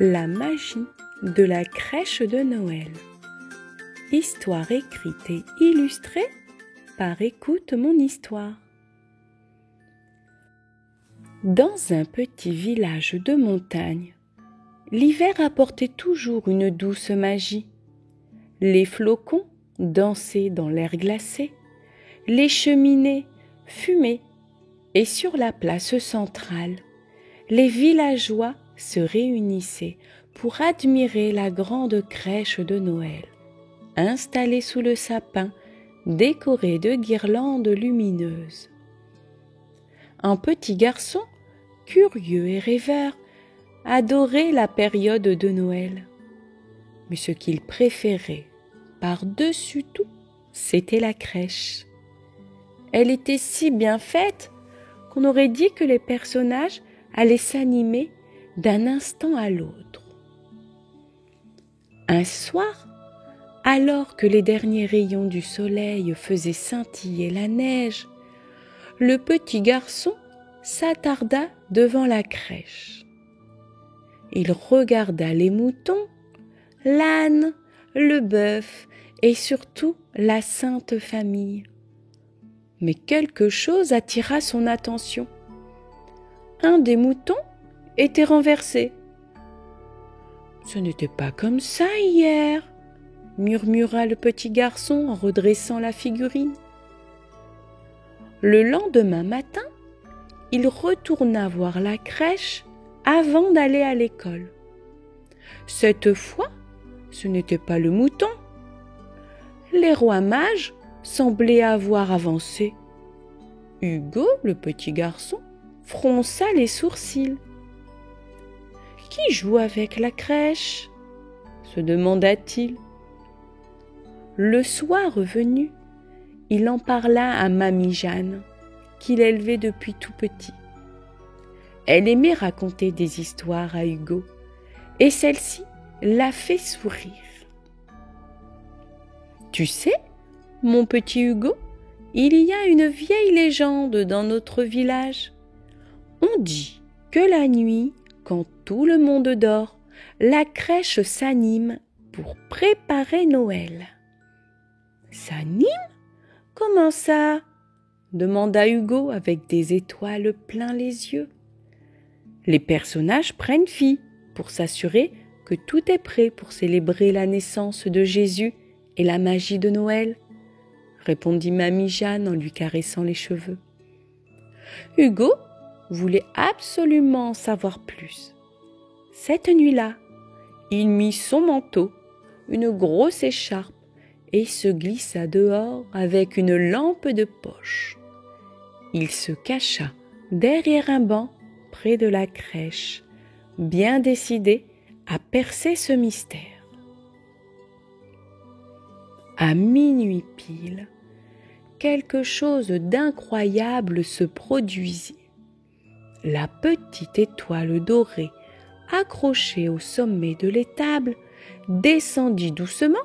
La magie de la crèche de Noël. Histoire écrite et illustrée par Écoute mon histoire. Dans un petit village de montagne, l'hiver apportait toujours une douce magie. Les flocons dansaient dans l'air glacé, les cheminées fumaient, et sur la place centrale, les villageois se réunissaient pour admirer la grande crèche de Noël, installée sous le sapin, décorée de guirlandes lumineuses. Un petit garçon, curieux et rêveur, adorait la période de Noël. Mais ce qu'il préférait, par-dessus tout, c'était la crèche. Elle était si bien faite qu'on aurait dit que les personnages allaient s'animer d'un instant à l'autre. Un soir, alors que les derniers rayons du soleil faisaient scintiller la neige, le petit garçon s'attarda devant la crèche. Il regarda les moutons, l'âne, le bœuf et surtout la Sainte Famille. Mais quelque chose attira son attention. Un des moutons était renversé. « Ce n'était pas comme ça hier », murmura le petit garçon en redressant la figurine. Le lendemain matin, il retourna voir la crèche avant d'aller à l'école. Cette fois, ce n'était pas le mouton. Les rois mages semblaient avoir avancé. Hugo, le petit garçon, fronça les sourcils. « Qui joue avec la crèche ?» se demanda-t-il. Le soir revenu, il en parla à Mamie Jeanne, qu'il élevait depuis tout petit. Elle aimait raconter des histoires à Hugo, et celle-ci l'a fait sourire. « Tu sais, mon petit Hugo, il y a une vieille légende dans notre village. On dit que la nuit, quand tout le monde dort, la crèche s'anime pour préparer Noël. »« S'anime ? Comment ça ?» demanda Hugo avec des étoiles plein les yeux. « Les personnages prennent vie pour s'assurer que tout est prêt pour célébrer la naissance de Jésus et la magie de Noël, » répondit Mamie Jeanne en lui caressant les cheveux. Hugo voulait absolument en savoir plus. Cette nuit-là, il mit son manteau, une grosse écharpe et se glissa dehors avec une lampe de poche. Il se cacha derrière un banc près de la crèche, bien décidé à percer ce mystère. À minuit pile, quelque chose d'incroyable se produisit. La petite étoile dorée, accrochée au sommet de l'étable, descendit doucement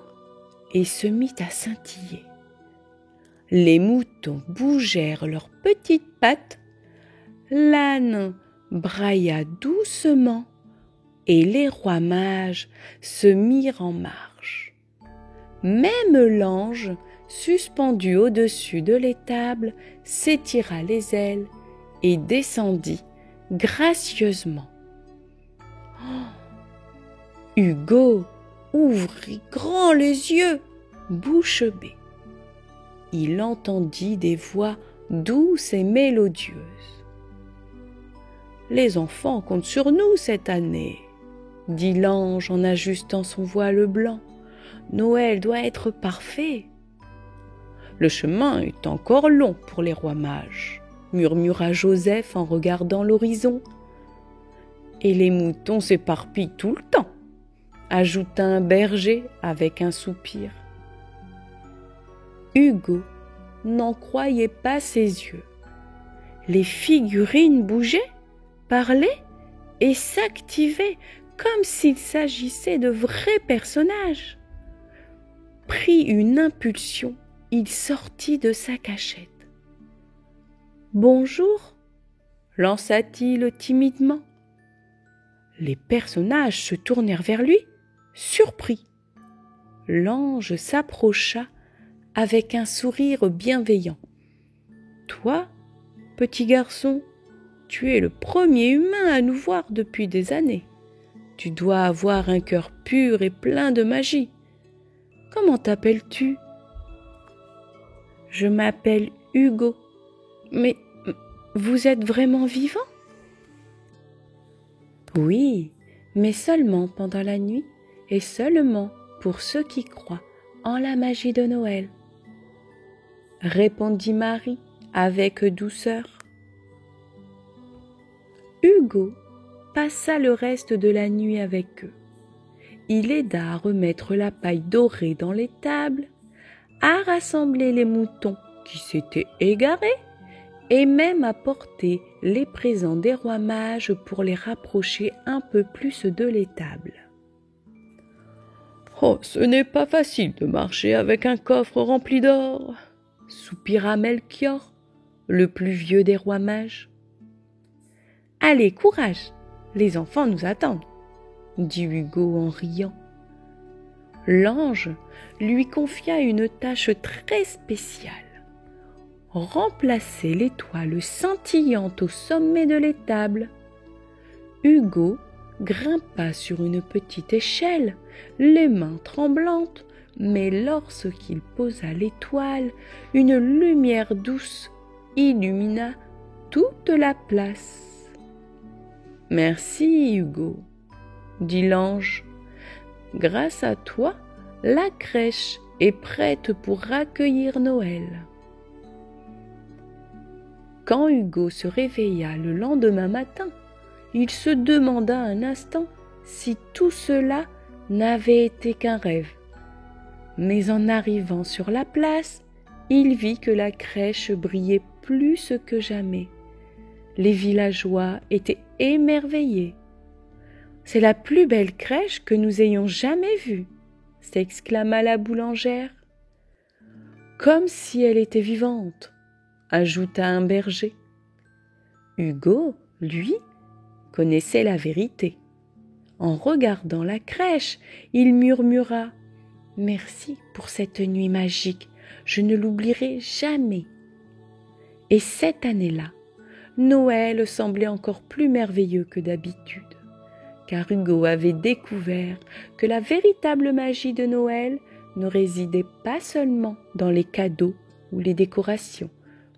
et se mit à scintiller. Les moutons bougèrent leurs petites pattes, l'âne brailla doucement et les rois mages se mirent en marche. Même l'ange, suspendu au-dessus de l'étable, s'étira les ailes et descendit gracieusement. Hugo ouvrit grand les yeux, bouche bée. Il entendit des voix douces et mélodieuses. « Les enfants comptent sur nous cette année, » dit l'ange en ajustant son voile blanc. « Noël doit être parfait. »« Le chemin est encore long pour les rois mages, » murmura Joseph en regardant l'horizon. « Et les moutons s'éparpillent tout le temps, » ajouta un berger avec un soupir. Hugo n'en croyait pas ses yeux. Les figurines bougeaient, parlaient et s'activaient comme s'il s'agissait de vrais personnages. Pris une impulsion, il sortit de sa cachette. « Bonjour » lança-t-il timidement. Les personnages se tournèrent vers lui, surpris. L'ange s'approcha avec un sourire bienveillant. « Toi, petit garçon, tu es le premier humain à nous voir depuis des années. Tu dois avoir un cœur pur et plein de magie. Comment t'appelles-tu ?»« Je m'appelle Hugo. Mais vous êtes vraiment vivant ?»« Oui, mais seulement pendant la nuit et seulement pour ceux qui croient en la magie de Noël. » répondit Marie avec douceur. Hugo passa le reste de la nuit avec eux. Il aida à remettre la paille dorée dans les tables, à rassembler les moutons qui s'étaient égarés et même à porter les présents des rois mages pour les rapprocher un peu plus de l'étable. « Oh, ce n'est pas facile de marcher avec un coffre rempli d'or !» soupira Melchior, le plus vieux des rois mages. « Allez, courage, les enfants nous attendent !» dit Hugo en riant. L'ange lui confia une tâche très spéciale. Remplacer l'étoile scintillante au sommet de l'étable. Hugo grimpa sur une petite échelle, les mains tremblantes, mais lorsqu'il posa l'étoile, une lumière douce illumina toute la place. « Merci, Hugo, » dit l'ange. « Grâce à toi, la crèche est prête pour accueillir Noël. » Quand Hugo se réveilla le lendemain matin, il se demanda un instant si tout cela n'avait été qu'un rêve. Mais en arrivant sur la place, il vit que la crèche brillait plus que jamais. Les villageois étaient émerveillés. « C'est la plus belle crèche que nous ayons jamais vue !» s'exclama la boulangère. « Comme si elle était vivante !» ajouta un berger. Hugo, lui, connaissait la vérité. En regardant la crèche, il murmura « Merci pour cette nuit magique, je ne l'oublierai jamais. » Et cette année-là, Noël semblait encore plus merveilleux que d'habitude, car Hugo avait découvert que la véritable magie de Noël ne résidait pas seulement dans les cadeaux ou les décorations,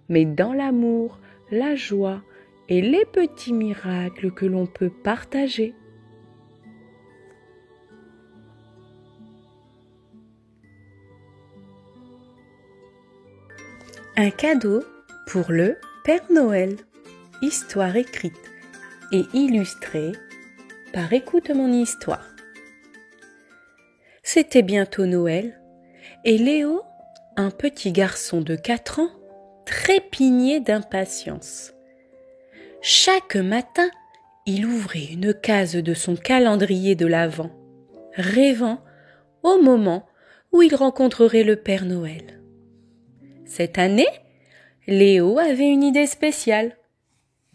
mais dans l'amour, la joie et les petits miracles que l'on peut partager. Un cadeau pour le Père Noël. Histoire écrite et illustrée par Écoute mon histoire. C'était bientôt Noël et Léo, un petit garçon de 4 ans, trépignait d'impatience. Chaque matin, il ouvrait une case de son calendrier de l'Avent, rêvant au moment où il rencontrerait le Père Noël. Cette année, Léo avait une idée spéciale.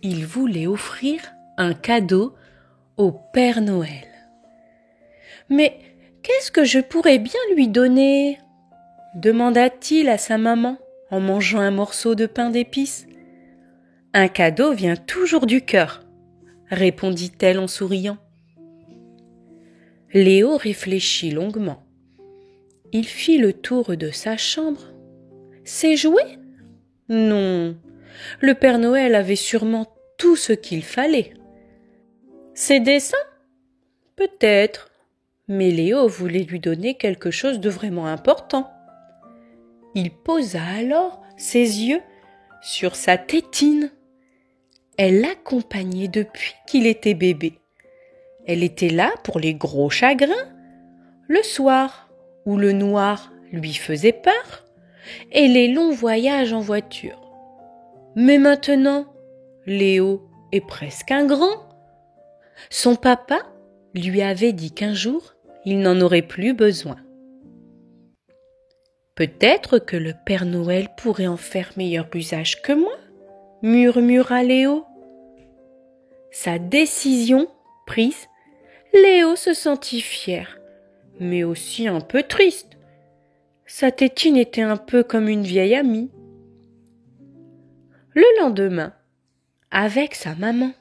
Il voulait offrir un cadeau au Père Noël. « Mais qu'est-ce que je pourrais bien lui donner ?» demanda-t-il à sa maman en mangeant un morceau de pain d'épices. « Un cadeau vient toujours du cœur, » répondit-elle en souriant. Léo réfléchit longuement. Il fit le tour de sa chambre. Ses jouets ? Non, le Père Noël avait sûrement tout ce qu'il fallait. Ses dessins ? Peut-être, mais Léo voulait lui donner quelque chose de vraiment important. Il posa alors ses yeux sur sa tétine. Elle l'accompagnait depuis qu'il était bébé. Elle était là pour les gros chagrins, le soir où le noir lui faisait peur, et les longs voyages en voiture. Mais maintenant, Léo est presque un grand. Son papa lui avait dit qu'un jour, il n'en aurait plus besoin. Peut-être que le Père Noël pourrait en faire meilleur usage que moi, murmura Léo. Sa décision prise Léo se sentit fier, mais aussi un peu triste. Sa tétine était un peu comme une vieille amie. Le lendemain, avec sa maman,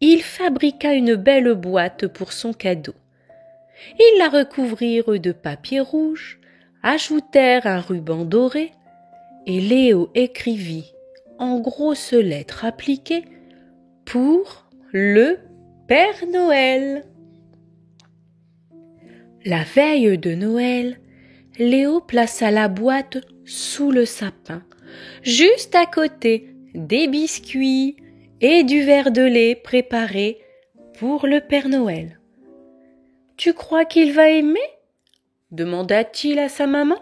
il fabriqua une belle boîte pour son cadeau. Ils la recouvrirent de papier rouge, ajoutèrent un ruban doré, et Léo écrivit en grosses lettres appliquées pour le Père Noël. La veille de Noël, Léo plaça la boîte sous le sapin, juste à côté des biscuits et du verre de lait préparé pour le Père Noël. « Tu crois qu'il va aimer ?» demanda-t-il à sa maman.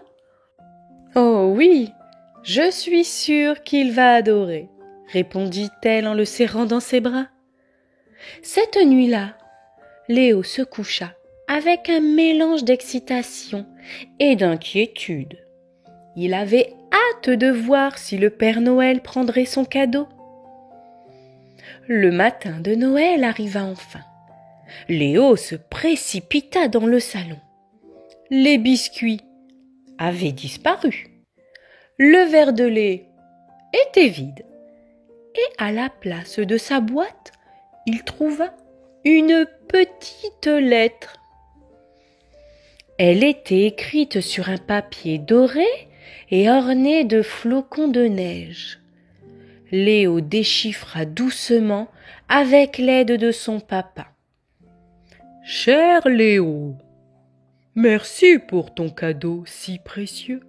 « Oh oui, je suis sûre qu'il va adorer, » répondit-elle en le serrant dans ses bras. Cette nuit-là, Léo se coucha avec un mélange d'excitation et d'inquiétude. Il avait hâte de voir si le Père Noël prendrait son cadeau. Le matin de Noël arriva enfin. Léo se précipita dans le salon. Les biscuits avaient disparu. Le verre de lait était vide. Et à la place de sa boîte, il trouva une petite lettre. Elle était écrite sur un papier doré et orné de flocons de neige. Léo déchiffra doucement avec l'aide de son papa. « Cher Léo, merci pour ton cadeau si précieux.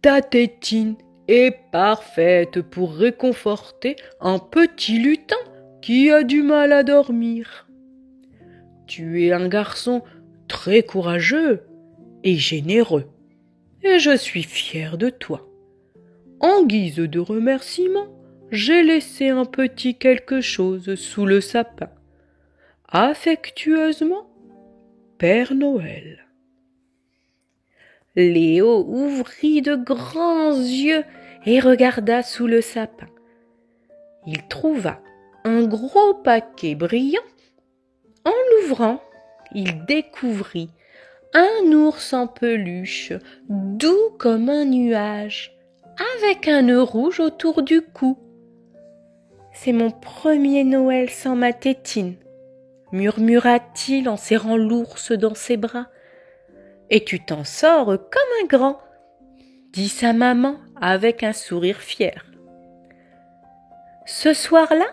Ta tétine est parfaite pour réconforter un petit lutin qui a du mal à dormir. Tu es un garçon très courageux et généreux, et je suis fier de toi. En guise de remerciement, j'ai laissé un petit quelque chose sous le sapin. Affectueusement, Père Noël. » Léo ouvrit de grands yeux et regarda sous le sapin. Il trouva un gros paquet brillant. En l'ouvrant, il découvrit un ours en peluche, doux comme un nuage, avec un nœud rouge autour du cou. « C'est mon premier Noël sans ma tétine, » murmura-t-il en serrant l'ours dans ses bras. « Et tu t'en sors comme un grand, » dit sa maman avec un sourire fier. Ce soir-là,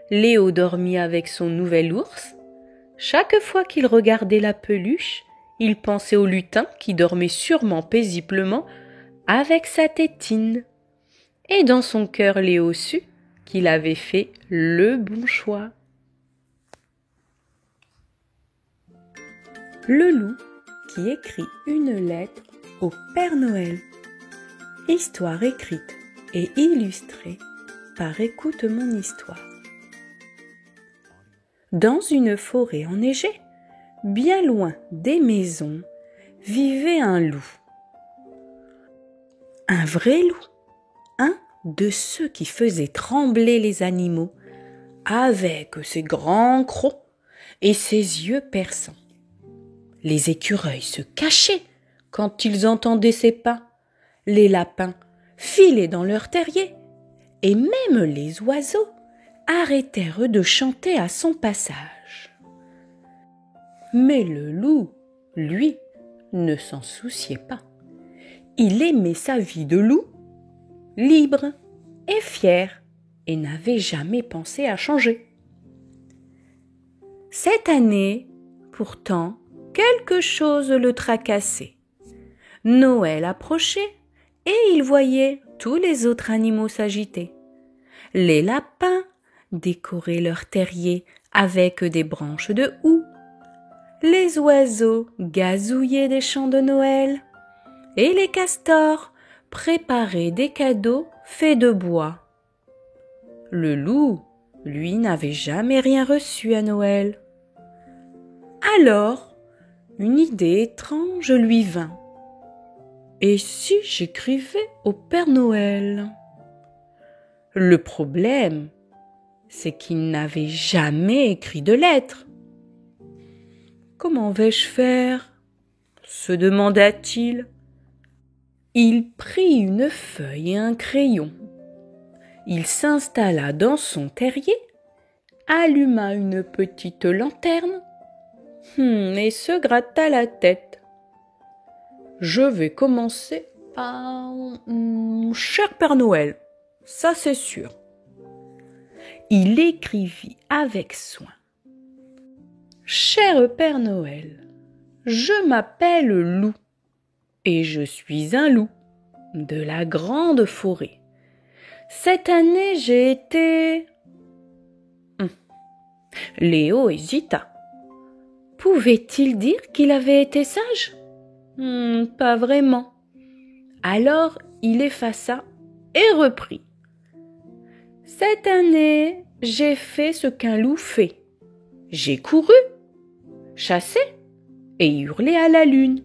Léo dormit avec son nouvel ours. Chaque fois qu'il regardait la peluche, il pensait au lutin qui dormait sûrement paisiblement avec sa tétine. Et dans son cœur, Léo sut qu'il avait fait le bon choix. Le loup qui écrit une lettre au Père Noël. Histoire écrite et illustrée par Écoute mon histoire. Dans une forêt enneigée, bien loin des maisons, vivait un loup. Un vrai loup, un de ceux qui faisaient trembler les animaux, avec ses grands crocs et ses yeux perçants. Les écureuils se cachaient quand ils entendaient ses pas, les lapins filaient dans leur terrier, et même les oiseaux arrêtèrent de chanter à son passage. Mais le loup, lui, ne s'en souciait pas. Il aimait sa vie de loup, libre et fier, et n'avait jamais pensé à changer. Cette année, pourtant, quelque chose le tracassait. Noël approchait et il voyait tous les autres animaux s'agiter. Les lapins décoraient leur terrier avec des branches de houx. Les oiseaux gazouillaient des chants de Noël. Et les castors préparaient des cadeaux faits de bois. Le loup, lui, n'avait jamais rien reçu à Noël. Alors, une idée étrange lui vint. Et si j'écrivais au Père Noël ? Le problème, c'est qu'il n'avait jamais écrit de lettre. Comment vais-je faire ? Se demanda-t-il. Il prit une feuille et un crayon. Il s'installa dans son terrier, alluma une petite lanterne et se gratta la tête. Je vais commencer par cher Père Noël, ça c'est sûr. Il écrivit avec soin. Cher Père Noël, je m'appelle Loup et je suis un loup de la grande forêt. Cette année, j'ai été... Léo hésita. Pouvait-il dire qu'il avait été sage ? Pas vraiment. Alors, il effaça et reprit. Cette année, j'ai fait ce qu'un loup fait. J'ai couru, chassé et hurlé à la lune.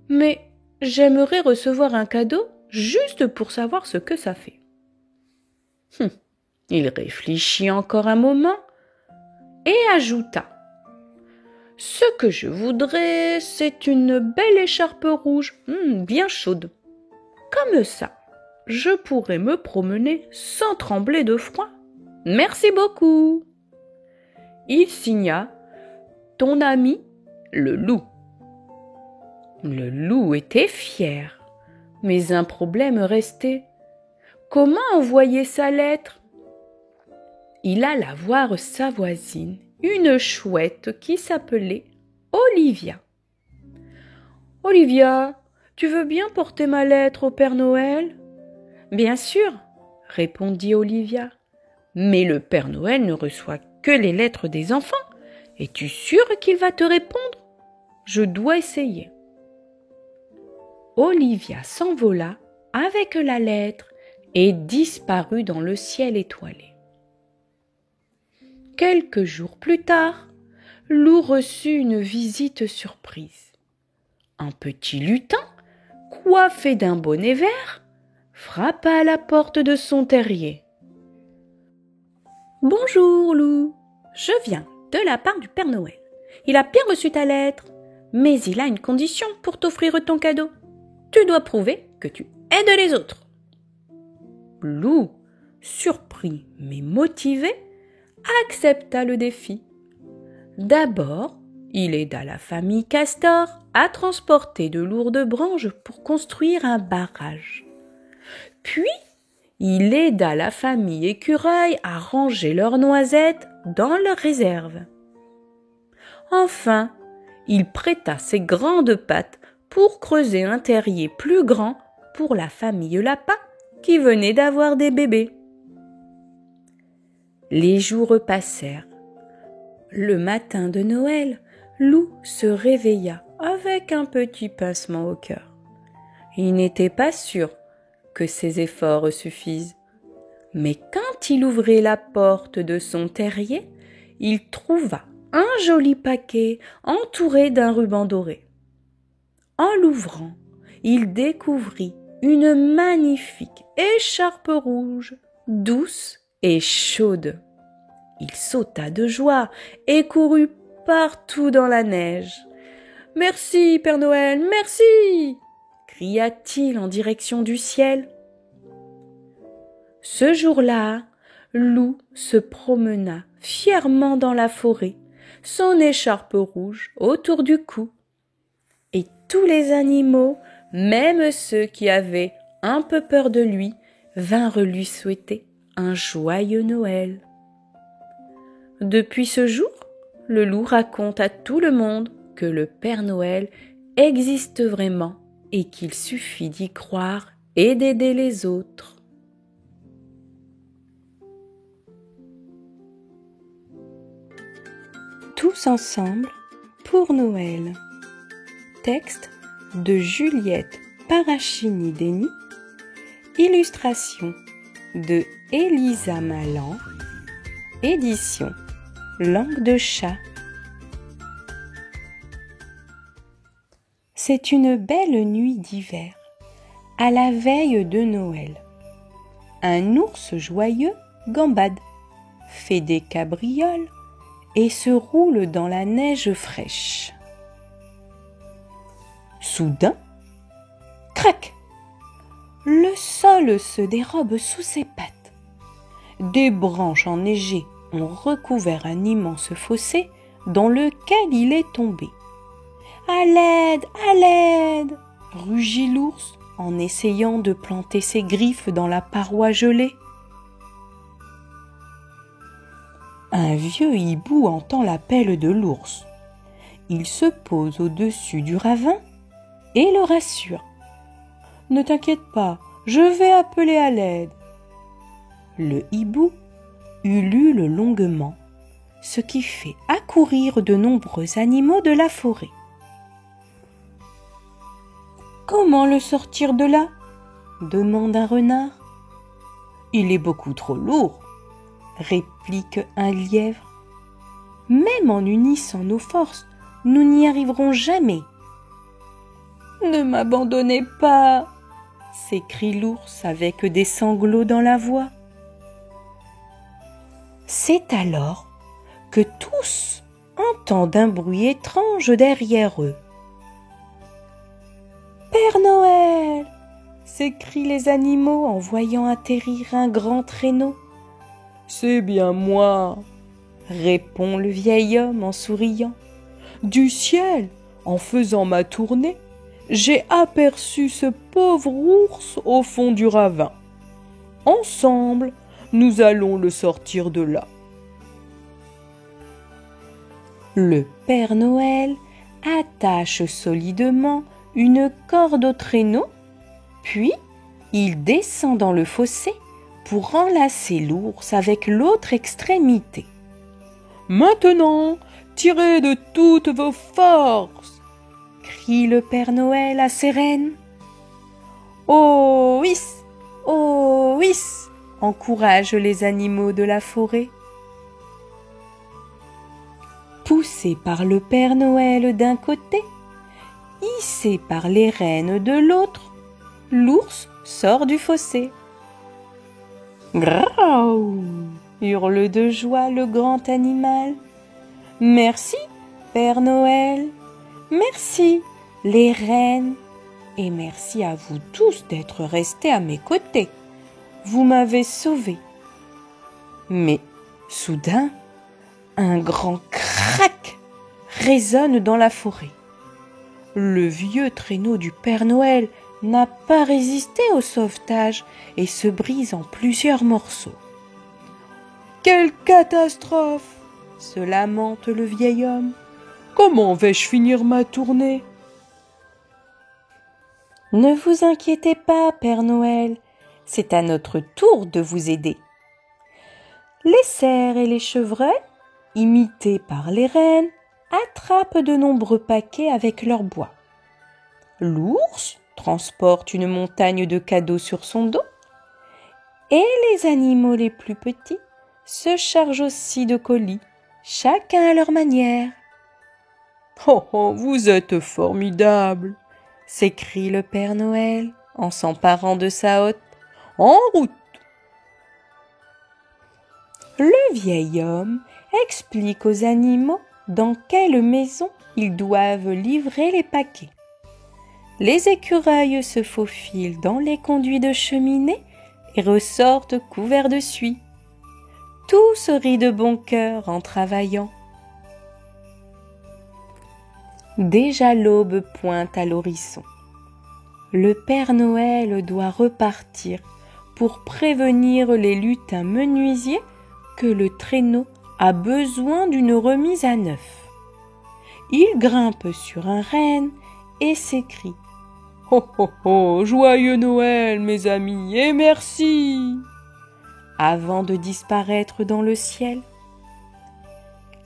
Mais j'aimerais recevoir un cadeau juste pour savoir ce que ça fait. Il réfléchit encore un moment et ajouta. Ce que je voudrais, c'est une belle écharpe rouge, bien chaude. Comme ça, je pourrais me promener sans trembler de froid. Merci beaucoup. Il signa ton ami, le loup. Le loup était fier, mais un problème restait. Comment envoyer sa lettre ? Il alla voir sa voisine, une chouette qui s'appelait Olivia. « Olivia, tu veux bien porter ma lettre au Père Noël ?»« Bien sûr, » répondit Olivia. « Mais le Père Noël ne reçoit que les lettres des enfants. Es-tu sûre qu'il va te répondre ? Je dois essayer. » Olivia s'envola avec la lettre et disparut dans le ciel étoilé. Quelques jours plus tard, Loup reçut une visite surprise. Un petit lutin, coiffé d'un bonnet vert, frappa à la porte de son terrier. « Bonjour, Loup, je viens de la part du Père Noël. Il a bien reçu ta lettre, mais il a une condition pour t'offrir ton cadeau. Tu dois prouver que tu aides les autres. » Loup, surpris mais motivé, accepta le défi. D'abord, il aida la famille Castor à transporter de lourdes branches pour construire un barrage. Puis, il aida la famille Écureuil à ranger leurs noisettes dans leur réserve. Enfin, il prêta ses grandes pattes pour creuser un terrier plus grand pour la famille Lapin qui venait d'avoir des bébés. Les jours passèrent. Le matin de Noël, Loup se réveilla avec un petit pincement au cœur. Il n'était pas sûr que ses efforts suffisent. Mais quand il ouvrit la porte de son terrier, il trouva un joli paquet entouré d'un ruban doré. En l'ouvrant, il découvrit une magnifique écharpe rouge, douce et chaude. Il sauta de joie et courut partout dans la neige. « Merci, Père Noël, merci !» cria-t-il en direction du ciel. Ce jour-là, Loup se promena fièrement dans la forêt, son écharpe rouge autour du cou. Et tous les animaux, même ceux qui avaient un peu peur de lui, vinrent lui souhaiter un joyeux Noël. Depuis ce jour, le loup raconte à tout le monde que le Père Noël existe vraiment et qu'il suffit d'y croire et d'aider les autres. Tous ensemble pour Noël. Texte de Juliette Parachini-Denny. Illustration de Elisa Malan. Édition Langue de chat. C'est une belle nuit d'hiver, à la veille de Noël. Un ours joyeux gambade, fait des cabrioles et se roule dans la neige fraîche. Soudain, crac! Le sol se dérobe sous ses pattes. Des branches enneigées ont recouvert un immense fossé dans lequel il est tombé. « À l'aide! À l'aide !» rugit l'ours en essayant de planter ses griffes dans la paroi gelée. Un vieux hibou entend l'appel de l'ours. Il se pose au-dessus du ravin et le rassure. « Ne t'inquiète pas, je vais appeler à l'aide. » Le hibou ulule longuement, ce qui fait accourir de nombreux animaux de la forêt. « Comment le sortir de là ?» demande un renard. « Il est beaucoup trop lourd, » réplique un lièvre. « Même en unissant nos forces, nous n'y arriverons jamais. »« Ne m'abandonnez pas !» s'écrie l'ours avec des sanglots dans la voix. C'est alors que tous entendent un bruit étrange derrière eux. « Père Noël !» s'écrient les animaux en voyant atterrir un grand traîneau. « C'est bien moi !» répond le vieil homme en souriant. « Du ciel, en faisant ma tournée, j'ai aperçu ce pauvre ours au fond du ravin. Ensemble, nous allons le sortir de là. » Le Père Noël attache solidement une corde au traîneau, puis il descend dans le fossé pour enlacer l'ours avec l'autre extrémité. « Maintenant, tirez de toutes vos forces !» crie le Père Noël à ses rennes. « Oh hiss, oh hiss !» encouragent les animaux de la forêt. Poussé par le Père Noël d'un côté, hissé par les rennes de l'autre, l'ours sort du fossé. « Graou !» hurle de joie le grand animal. « Merci, Père Noël, merci, les rennes, et merci à vous tous d'être restés à mes côtés. Vous m'avez sauvé. » Mais soudain, un grand crac résonne dans la forêt. Le vieux traîneau du Père Noël n'a pas résisté au sauvetage et se brise en plusieurs morceaux. « Quelle catastrophe !» se lamente le vieil homme. « Comment vais-je finir ma tournée ?» « Ne vous inquiétez pas, Père Noël, c'est à notre tour de vous aider. » Les cerfs et les chevreuils, imités par les rennes, attrapent de nombreux paquets avec leur bois. L'ours transporte une montagne de cadeaux sur son dos, et les animaux les plus petits se chargent aussi de colis, chacun à leur manière. « Oh, oh, vous êtes formidable !» s'écrie le Père Noël en s'emparant de sa hotte. « En route !» Le vieil homme explique aux animaux dans quelle maison ils doivent livrer les paquets. Les écureuils se faufilent dans les conduits de cheminée et ressortent couverts de suie. Tous rient de bon cœur en travaillant. Déjà l'aube pointe à l'horizon. Le Père Noël doit repartir pour prévenir les lutins menuisiers que le traîneau a besoin d'une remise à neuf. Il grimpe sur un renne et s'écrie « Oh oh oh, joyeux Noël mes amis et merci !» avant de disparaître dans le ciel.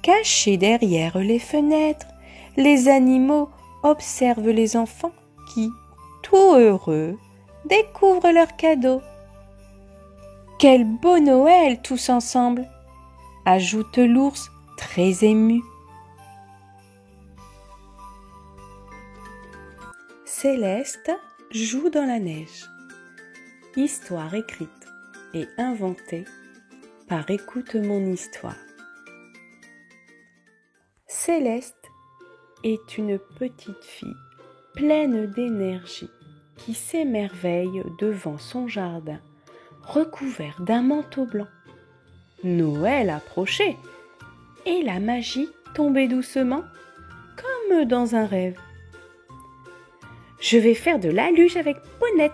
Cachés derrière les fenêtres, les animaux observent les enfants qui, tout heureux, découvrent leurs cadeaux. « Quel beau Noël tous ensemble !» ajoute l'ours très ému. Céleste joue dans la neige. Histoire écrite et inventée par Écoute mon histoire. Céleste est une petite fille pleine d'énergie qui s'émerveille devant son jardin recouvert d'un manteau blanc. Noël approchait et la magie tombait doucement comme dans un rêve. « Je vais faire de la luge avec Ponette !»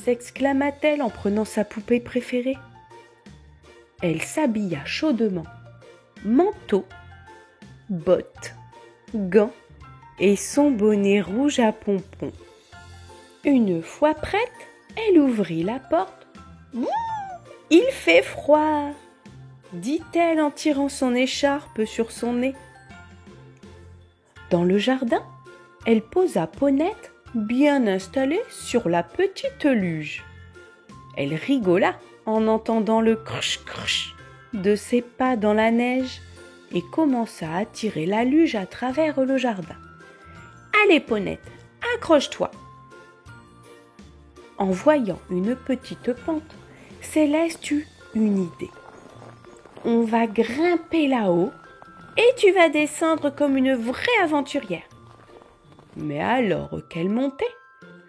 s'exclama-t-elle en prenant sa poupée préférée. Elle s'habilla chaudement, manteau, bottes, gants et son bonnet rouge à pompons. Une fois prête, elle ouvrit la porte. « Ouh, il fait froid !» dit-elle en tirant son écharpe sur son nez. Dans le jardin, elle posa Ponette bien installée sur la petite luge. Elle rigola en entendant le crush-crush de ses pas dans la neige et commença à tirer la luge à travers le jardin. « Allez, Ponette, accroche-toi !» En voyant une petite pente, Céleste eut une idée. « On va grimper là-haut et tu vas descendre comme une vraie aventurière. » Mais alors qu'elle montait,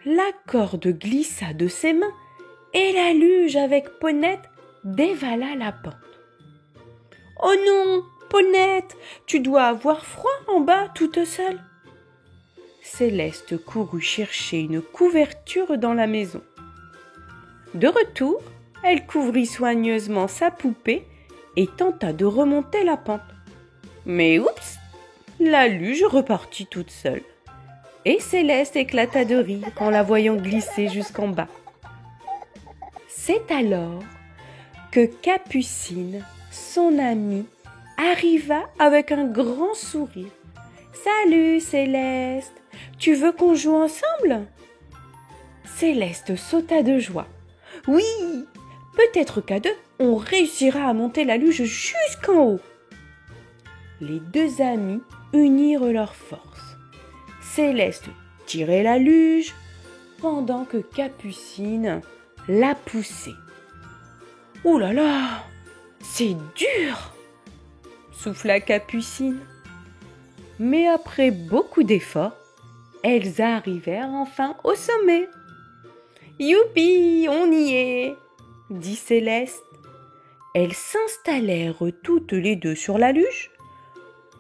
la corde glissa de ses mains et la luge avec Ponette dévala la pente. « Oh non, Ponette, tu dois avoir froid en bas toute seule. » Céleste courut chercher une couverture dans la maison. De retour, elle couvrit soigneusement sa poupée et tenta de remonter la pente. Mais oups, la luge repartit toute seule. Et Céleste éclata de rire en la voyant glisser jusqu'en bas. C'est alors que Capucine, son amie, arriva avec un grand sourire. « Salut Céleste, tu veux qu'on joue ensemble ?» Céleste sauta de joie. « Oui, peut-être qu'à deux, on réussira à monter la luge jusqu'en haut. » Les deux amis unirent leurs forces. Céleste tirait la luge pendant que Capucine la poussait. « Oh là là, c'est dur !» souffla Capucine. Mais après beaucoup d'efforts, elles arrivèrent enfin au sommet. « Youpi, on y est !» dit Céleste. Elles s'installèrent toutes les deux sur la luge,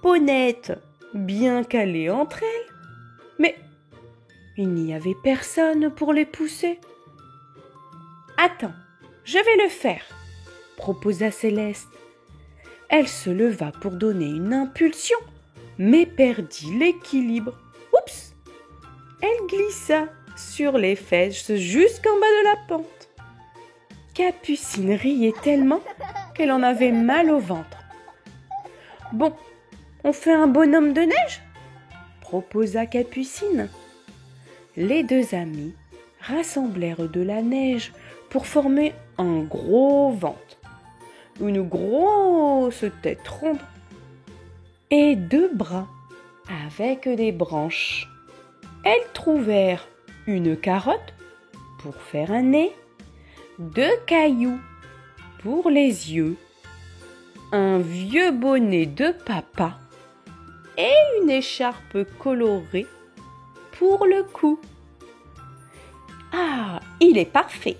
Ponette bien calée entre elles, mais il n'y avait personne pour les pousser. « Attends, je vais le faire !» proposa Céleste. Elle se leva pour donner une impulsion, mais perdit l'équilibre. Oups! Elle glissa sur les fesses jusqu'en bas de la pente. Capucine riait tellement qu'elle en avait mal au ventre. « Bon, on fait un bonhomme de neige ?» proposa Capucine. Les deux amies rassemblèrent de la neige pour former un gros ventre, une grosse tête ronde et deux bras avec des branches. Elles trouvèrent une carotte pour faire un nez, deux cailloux pour les yeux, un vieux bonnet de papa et une écharpe colorée pour le cou. « Ah, il est parfait !»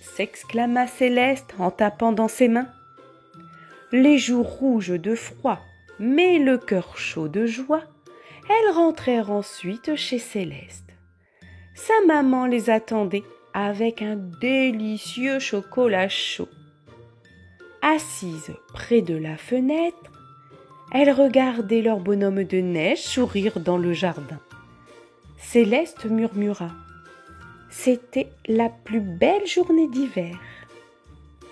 s'exclama Céleste en tapant dans ses mains. Les joues rouges de froid, mais le cœur chaud de joie, elles rentrèrent ensuite chez Céleste. Sa maman les attendait avec un délicieux chocolat chaud. Assise près de la fenêtre, elles regardaient leur bonhomme de neige sourire dans le jardin. Céleste murmura. C'était la plus belle journée d'hiver.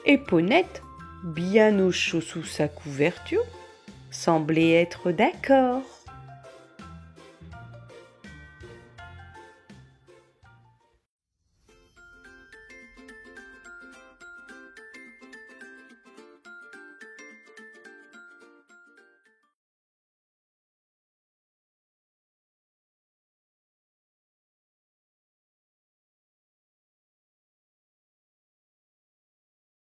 Et Ponette, bien au chaud sous sa couverture, semblait être d'accord.